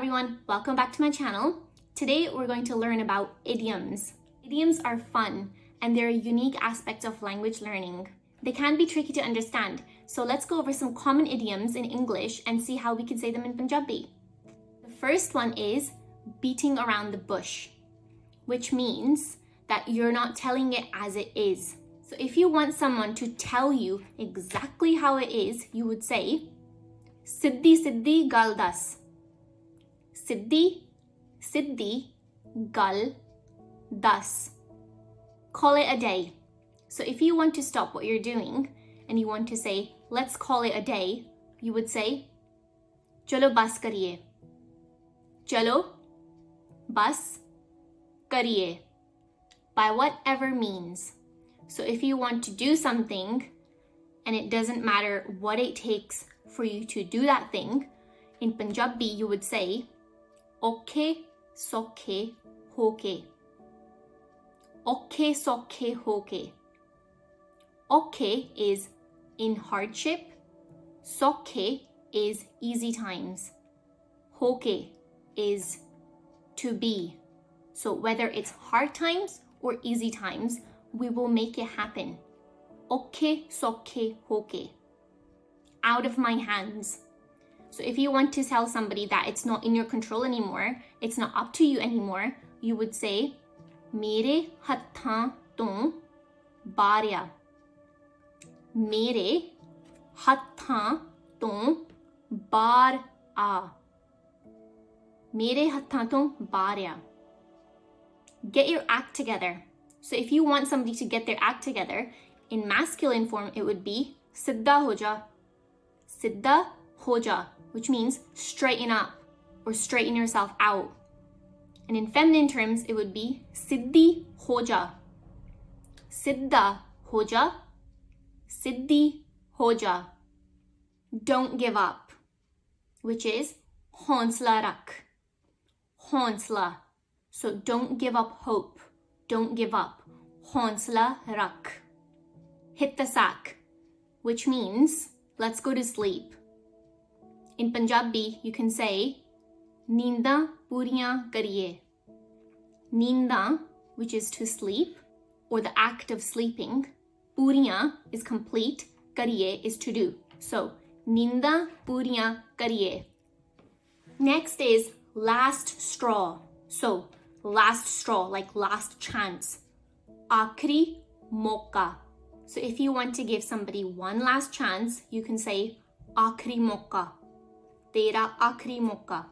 everyone, welcome back to my channel. Today we're going to learn about idioms. Idioms are fun and they're a unique aspect of language learning. They can be tricky to understand, so let's go over some common idioms in English and see how we can say them in Punjabi. The first one is beating around the bush, which means that you're not telling it as it is. So if you want someone to tell you exactly how it is, you would say, Siddhi Siddhi Gal Das. Siddhi Siddhi Gal Das. Call it a day. So if you want to stop what you're doing and you want to say, let's call it a day, you would say, Chalo bas kariye. Chalo bas kariye. By whatever means. So if you want to do something and it doesn't matter what it takes for you to do that thing, in Punjabi you would say, Okhe sokhe hoke. Okhe sokhe hoke. Okhe is in hardship. Sokhe is easy times. Hoke is to be. So whether it's hard times or easy times, we will make it happen. Okhe sokhe hoke. Out of my hands. So if you want to tell somebody that it's not in your control anymore, it's not up to you anymore, you would say, Mere hathan ton baarya. Mere hathan ton baar a. Mere hathan ton baarya. Get your act together. So if you want somebody to get their act together, in masculine form it would be Siddha ho ja. Siddha ho ja, which means straighten up or straighten yourself out. And in feminine terms, it would be Siddhi ho ja. Siddha ho ja. Siddhi ho ja. Don't give up, which is haunsla rakh. Haunsla. So don't give up hope. Don't give up. Haunsla rakh. Hit the sack, which means let's go to sleep. In Punjabi, you can say, Neenda puriyan kariye. Neenda, which is to sleep, or the act of sleeping. Puriyan is complete. Kariye is to do. So, Neenda puriyan kariye. Next is last straw. So, last straw, like last chance. Aakhri mauka. So if you want to give somebody one last chance, you can say, Aakhri mauka. Tera aakhri mauka.